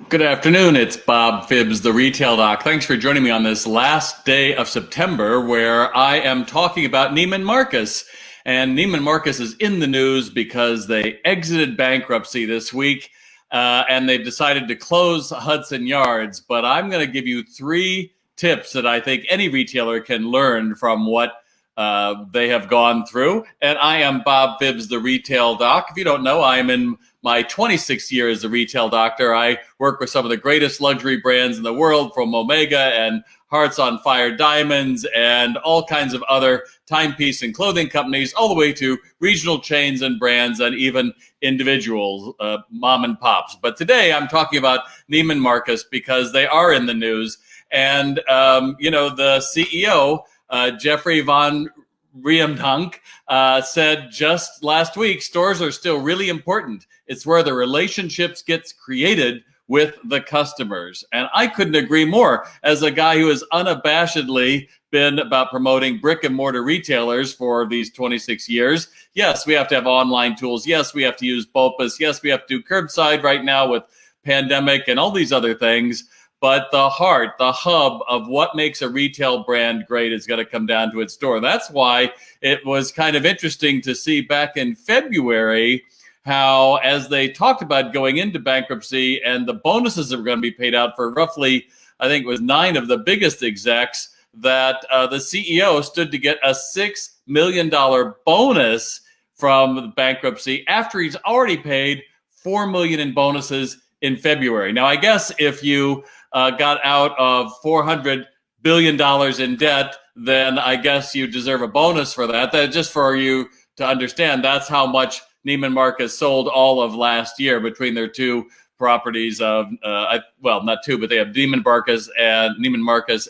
Good afternoon. It's Bob Phibbs, the Retail Doc. Thanks for joining me on this last day of September where I am talking about Neiman Marcus. And Neiman Marcus is in the news because they exited bankruptcy this week and they've decided to close Hudson yards. But I'm going to give you three tips that I think any retailer can learn from what they have gone through. And I am Bob Phibbs, the Retail Doc. If you don't know, I'm in my 26th year as a retail doctor. I work with some of the greatest luxury brands in the world, from Omega and Hearts on Fire Diamonds and all kinds of other timepiece and clothing companies, all the way to regional chains and brands and even individuals, mom and pops. But today I'm talking about Neiman Marcus because they are in the news. And, the CEO, Jeffrey Von Riemdank, said just last week, stores are still really important. It's where the relationships gets created with the customers. And I couldn't agree more. As a guy who has unabashedly been about promoting brick and mortar retailers for these 26 years, yes, we have to have online tools. Yes, we have to use BOPUS. Yes, we have to do curbside right now with pandemic and all these other things. But the heart, the hub of what makes a retail brand great is going to come down to its store. That's why it was kind of interesting to see back in February how, as they talked about going into bankruptcy and the bonuses that were going to be paid out for roughly, I think it was 9 of the biggest execs, that the CEO stood to get a $6 million bonus from the bankruptcy after he's already paid $4 million in bonuses in February. Now, I guess if you got out of $400 billion in debt, then I guess you deserve a bonus for that. That just for you to understand, that's how much Neiman Marcus sold all of last year between their two properties of, not two, but they have Neiman Marcus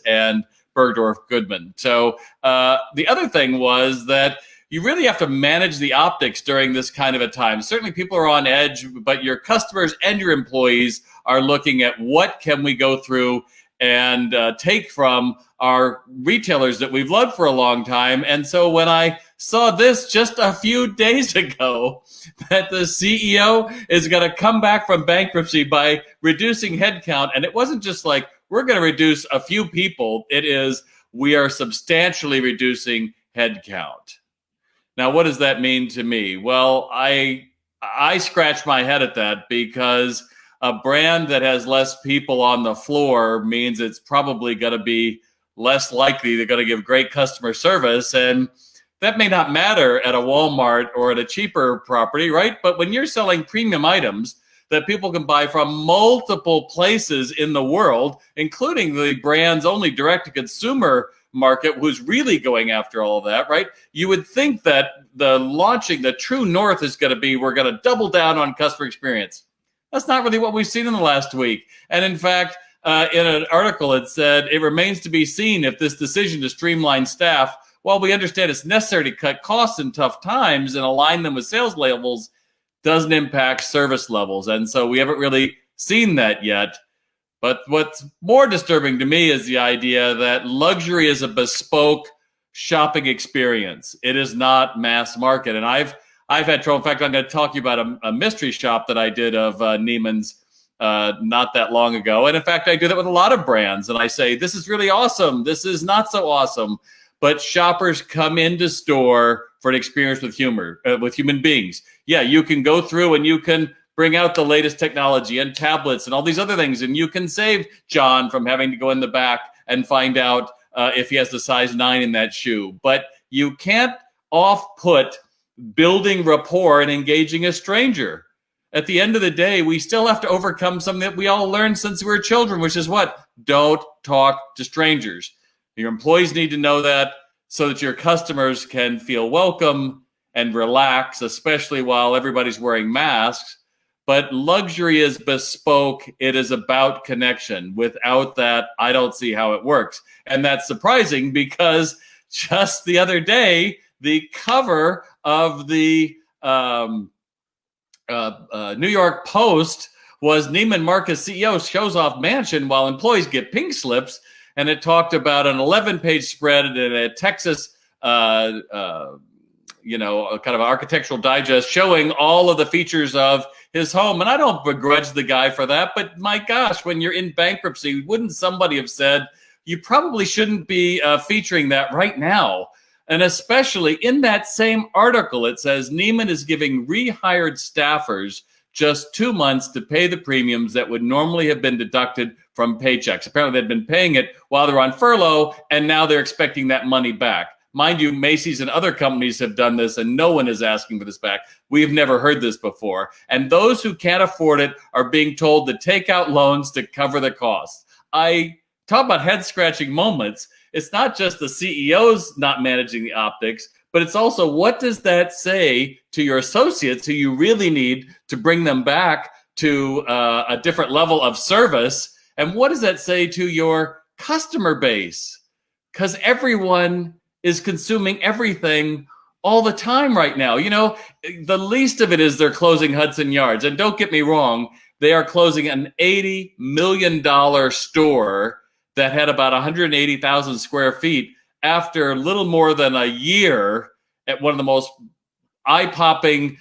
and Bergdorf Goodman. So the other thing was that you really have to manage the optics during this kind of a time. Certainly people are on edge, but your customers and your employees are looking at what can we go through and take from our retailers that we've loved for a long time. And so when I saw this just a few days ago, that the CEO is going to come back from bankruptcy by reducing headcount, and it wasn't just like, we're going to reduce a few people. It is, we are substantially reducing headcount. Now, what does that mean to me? Well, I scratch my head at that because a brand that has less people on the floor means it's probably going to be less likely they're going to give great customer service. And that may not matter at a Walmart or at a cheaper property, right? But when you're selling premium items that people can buy from multiple places in the world, including the brand's only direct-to-consumer market, who's really going after all of that, right? You would think that the true north is going to be, we're going to double down on customer experience. That's not really what we've seen in the last week. And in fact, in an article, it said it remains to be seen if this decision to streamline staff, while we understand it's necessary to cut costs in tough times and align them with sales levels, doesn't impact service levels. And so we haven't really seen that yet. But what's more disturbing to me is the idea that luxury is a bespoke shopping experience. It is not mass market. And I've had trouble. In fact, I'm going to talk to you about a mystery shop that I did of Neiman's not that long ago. And in fact, I do that with a lot of brands. And I say, this is really awesome. This is not so awesome. But shoppers come into store for an experience with human beings. Yeah, you can go through and you can bring out the latest technology and tablets and all these other things. And you can save John from having to go in the back and find out if he has the size 9 in that shoe. But you can't off-put building rapport and engaging a stranger. At the end of the day, we still have to overcome something that we all learned since we were children, which is what? Don't talk to strangers. Your employees need to know that so that your customers can feel welcome and relax, especially while everybody's wearing masks. But luxury is bespoke. It is about connection. Without that, I don't see how it works. And that's surprising because just the other day, the cover of the New York Post was Neiman Marcus CEO shows off mansion while employees get pink slips. And it talked about an 11-page spread in a Texas a kind of architectural digest showing all of the features of his home. And I don't begrudge the guy for that, but my gosh, when you're in bankruptcy, wouldn't somebody have said, you probably shouldn't be featuring that right now? And especially in that same article, it says Neiman is giving rehired staffers just 2 months to pay the premiums that would normally have been deducted from paychecks. Apparently they'd been paying it while they're on furlough, and now they're expecting that money back. Mind you, Macy's and other companies have done this, and no one is asking for this back. We've never heard this before. And those who can't afford it are being told to take out loans to cover the costs. I talk about head-scratching moments. It's not just the CEOs not managing the optics, but it's also, what does that say to your associates who you really need to bring them back to a different level of service? And what does that say to your customer base? Because everyone is consuming everything all the time right now. The least of it is they're closing Hudson Yards. And don't get me wrong, they are closing an $80 million store that had about 180,000 square feet after little more than a year at one of the most eye-popping,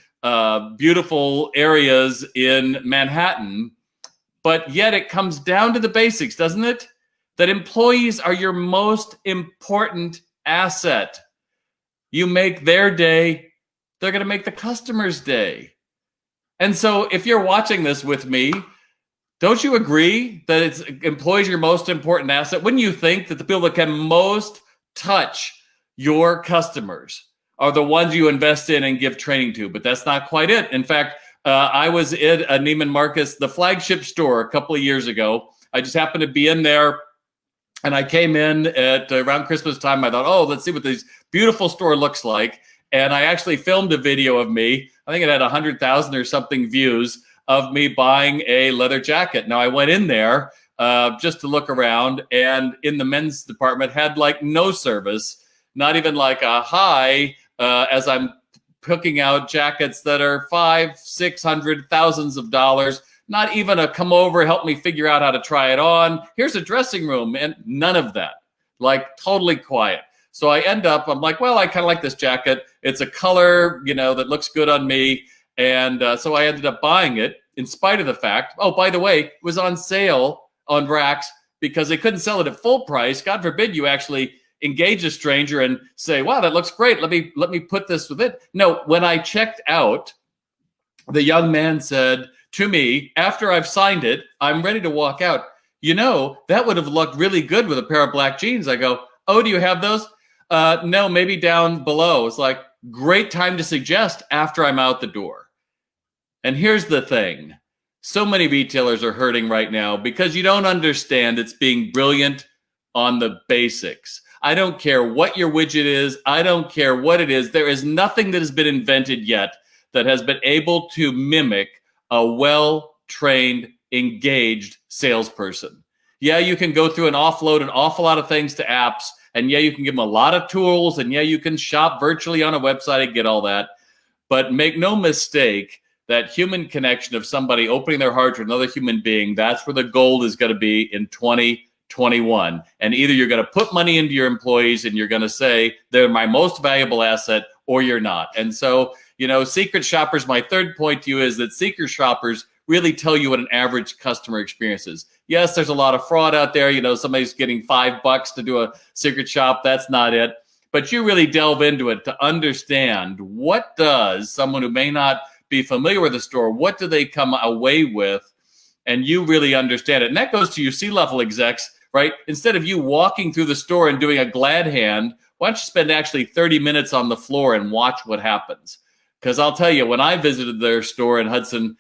beautiful areas in Manhattan. But yet it comes down to the basics, doesn't it? That employees are your most important asset. You make their day, they're going to make the customer's day. And so if you're watching this with me, don't you agree that it's employees your most important asset? Wouldn't you think that the people that can most touch your customers are the ones you invest in and give training to? But that's not quite it. In fact, I was at a Neiman Marcus, the flagship store, a couple of years ago. I just happened to be in there, and I came in at around Christmas time. I thought, oh, let's see what this beautiful store looks like. And I actually filmed a video of me. I think it had 100,000 or something views of me buying a leather jacket. Now, I went in there just to look around, and in the men's department had like no service, not even like a hi, as I'm picking out jackets that are $500, $600, thousands of dollars. Not even a come over, help me figure out how to try it on. Here's a dressing room, and none of that. Like totally quiet. So I end up, I'm like, well, I kind of like this jacket. It's a color, that looks good on me. And so I ended up buying it in spite of the fact, oh, by the way, it was on sale on racks because they couldn't sell it at full price. God forbid you actually engage a stranger and say, wow, that looks great. Let me put this with it. No, when I checked out, the young man said to me, after I've signed it, I'm ready to walk out. That would have looked really good with a pair of black jeans. I go, oh, do you have those? No, maybe down below. It's like, great time to suggest after I'm out the door. And here's the thing. So many retailers are hurting right now because you don't understand it's being brilliant on the basics. I don't care what your widget is. I don't care what it is. There is nothing that has been invented yet that has been able to mimic a well-trained, engaged salesperson. Yeah, you can go through and offload an awful lot of things to apps. And yeah, you can give them a lot of tools. And yeah, you can shop virtually on a website and get all that. But make no mistake, that human connection of somebody opening their heart to another human being, that's where the gold is going to be in 2021. And either you're going to put money into your employees and you're going to say, they're my most valuable asset, or you're not. And so, secret shoppers, my third point to you is that secret shoppers really tell you what an average customer experience is. Yes, there's a lot of fraud out there. Somebody's getting $5 to do a secret shop. That's not it. But you really delve into it to understand, what does someone who may not be familiar with the store, what do they come away with? And you really understand it. And that goes to your C-level execs, right? Instead of you walking through the store and doing a glad hand, why don't you spend actually 30 minutes on the floor and watch what happens? Because I'll tell you, when I visited their store in Hudson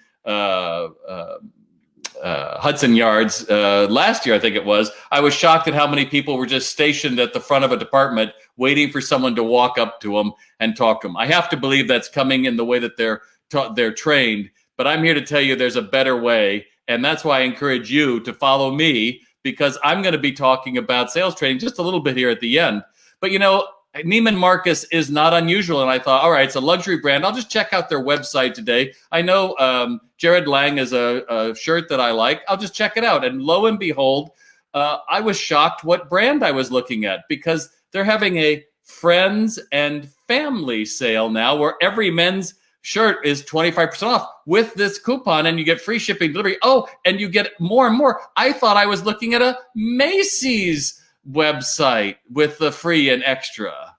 Yards last year, I think it was, I was shocked at how many people were just stationed at the front of a department waiting for someone to walk up to them and talk to them. I have to believe that's coming in the way that they're trained, but I'm here to tell you there's a better way. And that's why I encourage you to follow me, because I'm going to be talking about sales training just a little bit here at the end. But Neiman Marcus is not unusual. And I thought, all right, it's a luxury brand. I'll just check out their website today. I know Jared Lang is a shirt that I like. I'll just check it out. And lo and behold, I was shocked what brand I was looking at, because they're having a friends and family sale now, where every men's shirt is 25% off with this coupon, and you get free shipping delivery. Oh, and you get more and more. I thought I was looking at a Macy's website with the free and extra.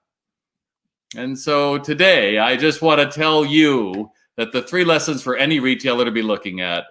And so today, I just want to tell you that the 3 lessons for any retailer to be looking at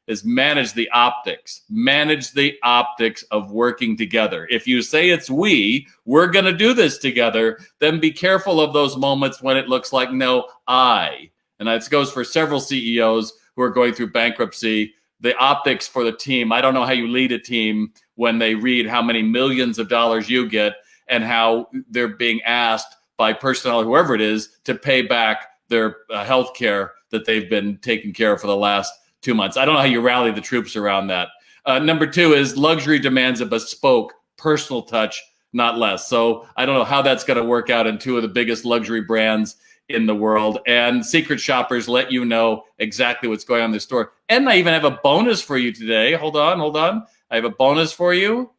is manage the optics. Manage the optics of working together. If you say it's we're going to do this together, then be careful of those moments when it looks like, no, I. And that goes for several CEOs who are going through bankruptcy. The optics for the team. I don't know how you lead a team when they read how many millions of dollars you get and how they're being asked by personnel, or whoever it is, to pay back their health care that they've been taking care of for the last 2 months. I don't know how you rally the troops around that. Number 2 is luxury demands a bespoke, personal touch, not less. So I don't know how that's going to work out in 2 of the biggest luxury brands in the world. And secret shoppers let you know exactly what's going on in the store. And I even have a bonus for you today. Hold on. I have a bonus for you.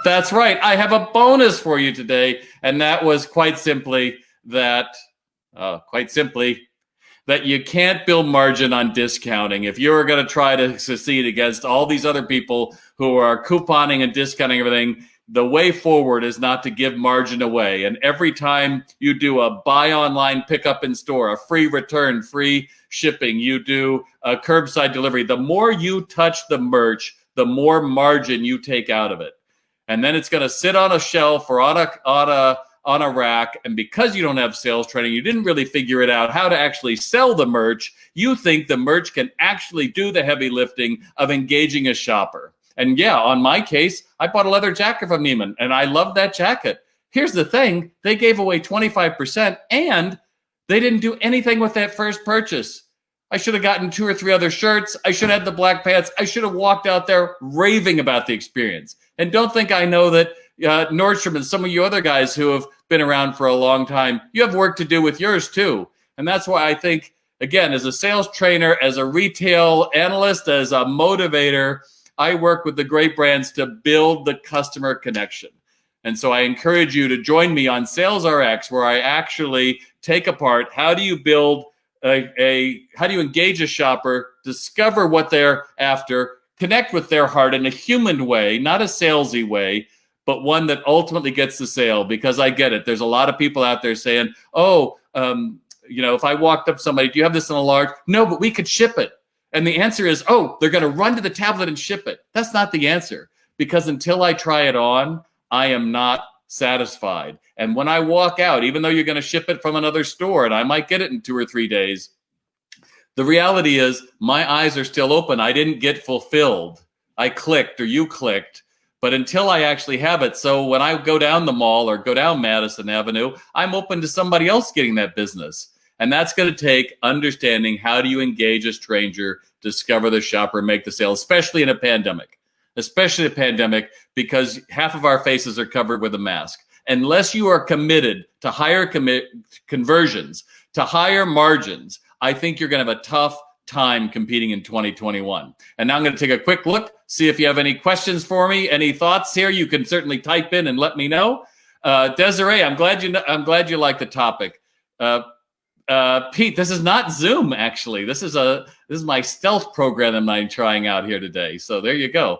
That's right. I have a bonus for you today. And that was quite simply that you can't build margin on discounting. If you're going to try to succeed against all these other people who are couponing and discounting everything, the way forward is not to give margin away. And every time you do a buy online, pick up in store, a free return, free shipping, you do a curbside delivery, the more you touch the merch, the more margin you take out of it. And then it's going to sit on a shelf or on a rack. And because you don't have sales training, you didn't really figure it out how to actually sell the merch. You think the merch can actually do the heavy lifting of engaging a shopper. And yeah, on my case, I bought a leather jacket from Neiman, and I love that jacket. Here's the thing. They gave away 25%, and they didn't do anything with that first purchase. I should have gotten 2 or 3 other shirts. I should have had the black pants. I should have walked out there raving about the experience. And don't think I know that Nordstrom and some of you other guys who have been around for a long time, you have work to do with yours too. And that's why I think, again, as a sales trainer, as a retail analyst, as a motivator, I work with the great brands to build the customer connection. And so I encourage you to join me on SalesRX, where I actually take apart how do you build how do you engage a shopper, discover what they're after, connect with their heart in a human way, not a salesy way, but one that ultimately gets the sale. Because I get it. There's a lot of people out there saying, if I walked up to somebody, do you have this in a large? No, but we could ship it. And the answer is, they're going to run to the tablet and ship it. That's not the answer, because until I try it on, I am not satisfied. And when I walk out, even though you're going to ship it from another store and I might get it in 2 or 3 days, the reality is my eyes are still open. I didn't get fulfilled. I clicked or you clicked, but until I actually have it. So when I go down the mall or go down Madison Avenue, I'm open to somebody else getting that business. And that's going to take understanding how do you engage a stranger, discover the shopper, make the sale, especially in a pandemic. Especially a pandemic, because half of our faces are covered with a mask. Unless you are committed to higher conversions, to higher margins, I think you're going to have a tough time competing in 2021. And now I'm going to take a quick look, see if you have any questions for me, any thoughts here. You can certainly type in and let me know. Desiree, I'm glad you like the topic. Pete, this is not Zoom, actually. This is my stealth program that I'm trying out here today. So there you go.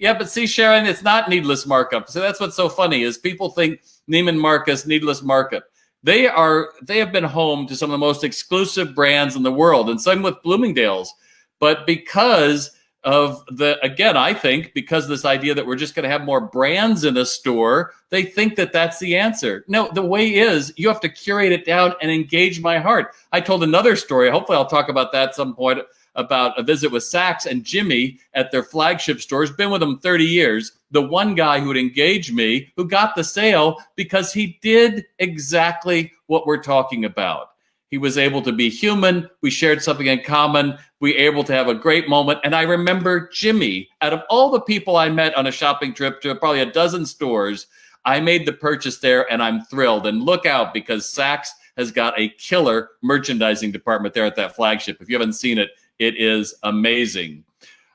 Yeah, but see, Sharon, it's not needless markup. So that's what's so funny is people think Neiman Marcus, needless markup. They have been home to some of the most exclusive brands in the world, and same with Bloomingdale's. But because of I think because of this idea that we're just going to have more brands in a store, they think that that's the answer. No, the way is you have to curate it down and engage my heart. I told another story. Hopefully I'll talk about that at some point, about a visit with Saks and Jimmy at their flagship stores. Been with them 30 years. The one guy who would engage me, who got the sale because he did exactly what we're talking about. He was able to be human. We shared something in common. We were able to have a great moment. And I remember Jimmy, out of all the people I met on a shopping trip to probably a dozen stores, I made the purchase there and I'm thrilled. And look out, because Saks has got a killer merchandising department there at that flagship. If you haven't seen it, it is amazing.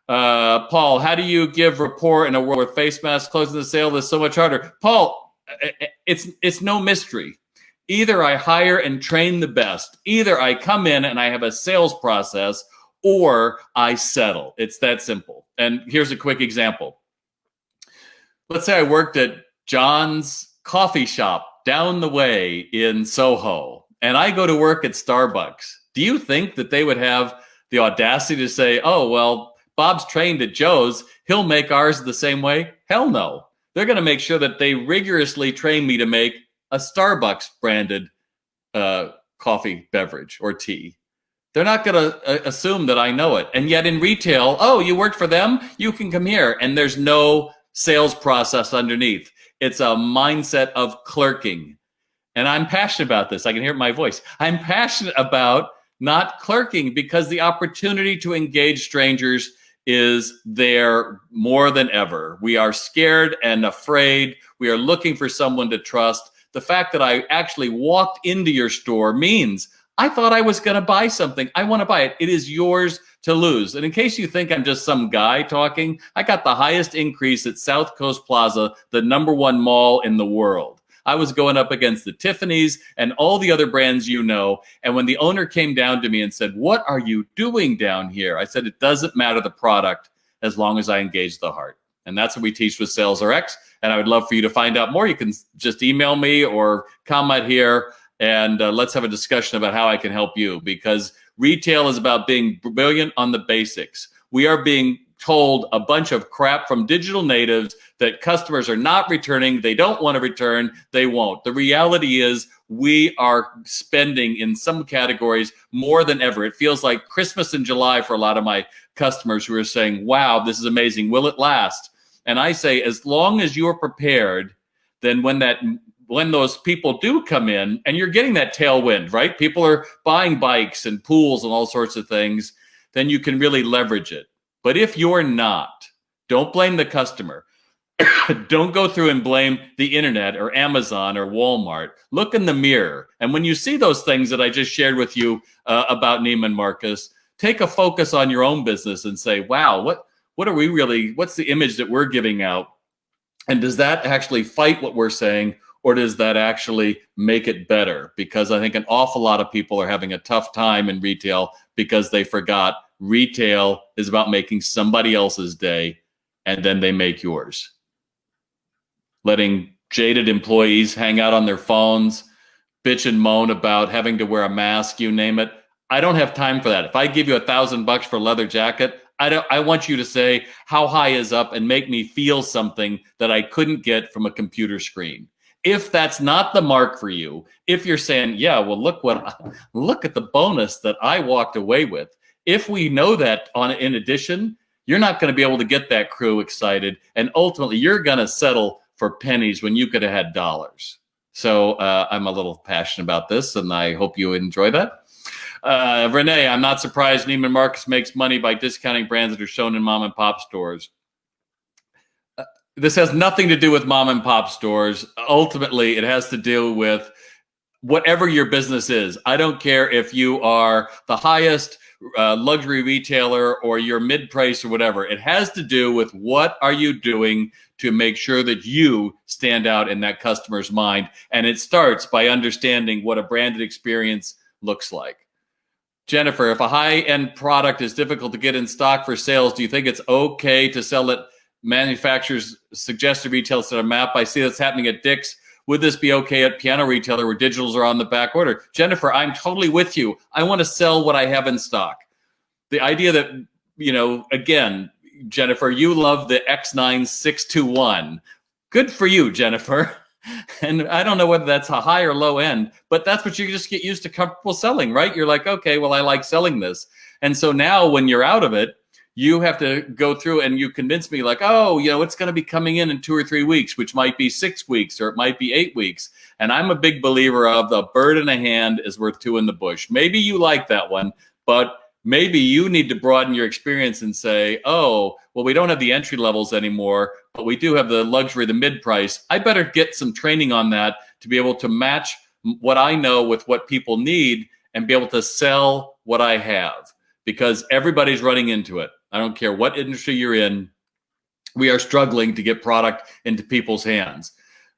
Paul, how do you give rapport in a world where face masks closing the sale is so much harder? Paul, it's no mystery. Either I hire and train the best, either I come in and I have a sales process, or I settle. It's that simple. And here's a quick example. Let's say I worked at John's coffee shop down the way in Soho, and I go to work at Starbucks. Do you think that they would have the audacity to say, oh, well, Bob's trained at Joe's, he'll make ours the same way? Hell no. They're going to make sure that they rigorously train me to make a Starbucks branded coffee beverage or tea. They're not going to assume that I know it. And yet in retail, oh, you worked for them? You can come here. And there's no sales process underneath. It's a mindset of clerking. And I'm passionate about this. I can hear it in my voice. I'm passionate about not clerking because the opportunity to engage strangers is there more than ever. We are scared and afraid. We are looking for someone to trust. The fact that I actually walked into your store means I thought I was going to buy something. I want to buy it. It is yours to lose. And in case you think I'm just some guy talking, I got the highest increase at South Coast Plaza, the #1 mall in the world. I was going up against the Tiffany's and all the other brands you know. And when the owner came down to me and said, what are you doing down here? I said, it doesn't matter the product as long as I engage the heart. And that's what we teach with SalesRX. And I would love for you to find out more. You can just email me or comment here, and let's have a discussion about how I can help you, because retail is about being brilliant on the basics. We are being told a bunch of crap from digital natives that customers are not returning. They don't want to return. They won't. The reality is we are spending in some categories more than ever. It feels like Christmas in July for a lot of my customers who are saying, wow, this is amazing. Will it last? And I say, as long as you're prepared, then when those people do come in and you're getting that tailwind, right? People are buying bikes and pools and all sorts of things, then you can really leverage it. But if you're not, don't blame the customer. Don't go through and blame the internet or Amazon or Walmart. Look in the mirror. And when you see those things that I just shared with you about Neiman Marcus, take a focus on your own business and say, wow, what are we really, what's the image that we're giving out? And does that actually fight what we're saying, or does that actually make it better? Because I think an awful lot of people are having a tough time in retail because they forgot retail is about making somebody else's day, and then they make yours. Letting jaded employees hang out on their phones, bitch and moan about having to wear a mask, you name it. I don't have time for that. If I give you $1,000 for a leather jacket, I want you to say how high is up and make me feel something that I couldn't get from a computer screen. If that's not the mark for you, if you're saying, yeah, well, look at the bonus that I walked away with. If we know that in addition, you're not going to be able to get that crew excited. And ultimately, you're going to settle for pennies when you could have had dollars. So I'm a little passionate about this, and I hope you enjoy that. Renee, I'm not surprised Neiman Marcus makes money by discounting brands that are shown in mom and pop stores. This has nothing to do with mom and pop stores. Ultimately, it has to do with whatever your business is. I don't care if you are the highest luxury retailer or you're mid-price or whatever. It has to do with what are you doing to make sure that you stand out in that customer's mind. And it starts by understanding what a branded experience looks like. Jennifer, if a high-end product is difficult to get in stock for sales, do you think it's okay to sell it manufacturers suggested retail set a map? I see that's happening at Dick's. Would this be okay at piano retailer where digitals are on the back order? Jennifer, I'm totally with you. I want to sell what I have in stock. The idea that, again, Jennifer, you love the X9621. Good for you, Jennifer. And I don't know whether that's a high or low end, but that's what you just get used to comfortable selling, right? You're like, okay, well, I like selling this. And so now when you're out of it, you have to go through and you convince me like, oh, it's going to be coming in 2 or 3 weeks, which might be 6 weeks or it might be 8 weeks. And I'm a big believer of the bird in a hand is worth two in the bush. Maybe you like that one, but maybe you need to broaden your experience and say, oh, well, we don't have the entry levels anymore, but we do have the luxury, the mid-price. I better get some training on that to be able to match what I know with what people need and be able to sell what I have, because everybody's running into it. I don't care what industry you're in. We are struggling to get product into people's hands.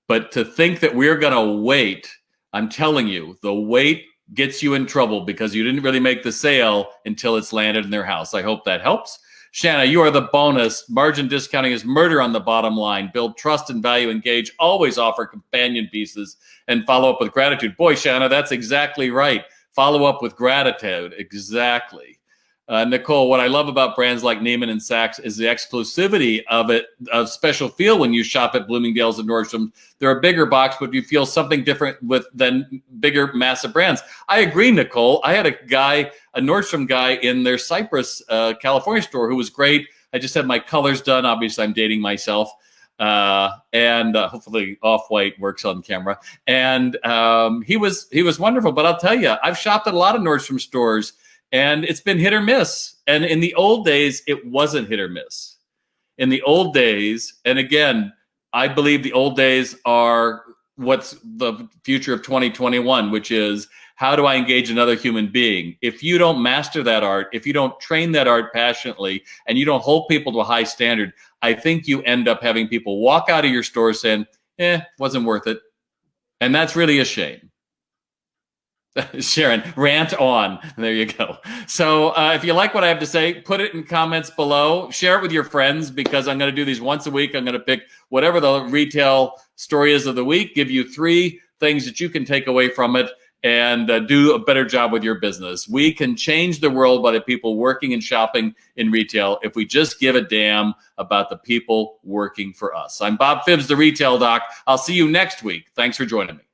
But to think that we're going to wait, I'm telling you, the wait gets you in trouble because you didn't really make the sale until it's landed in their house. I hope that helps. Shanna, you are the bonus. Margin discounting is murder on the bottom line. Build trust and value, engage, always offer companion pieces, and follow up with gratitude. Boy, Shanna, that's exactly right. Follow up with gratitude. Exactly. Nicole, what I love about brands like Neiman and Saks is the exclusivity of it, a special feel when you shop at Bloomingdale's and Nordstrom. They're a bigger box, but you feel something different than bigger, massive brands. I agree, Nicole. I had a Nordstrom guy in their Cypress, California store who was great. I just had my colors done. Obviously, I'm dating myself. And hopefully off-white works on camera. And he was wonderful. But I'll tell you, I've shopped at a lot of Nordstrom stores, and it's been hit or miss. And in the old days, it wasn't hit or miss. In the old days, and again, I believe the old days are what's the future of 2021, which is how do I engage another human being? If you don't master that art, if you don't train that art passionately, and you don't hold people to a high standard, I think you end up having people walk out of your store saying, wasn't worth it. And that's really a shame. Sharon, rant on. There you go. So if you like what I have to say, put it in comments below. Share it with your friends, because I'm going to do these once a week. I'm going to pick whatever the retail story is of the week, give you 3 things that you can take away from it, and do a better job with your business. We can change the world by the people working and shopping in retail if we just give a damn about the people working for us. I'm Bob Phibbs, the Retail Doc. I'll see you next week. Thanks for joining me.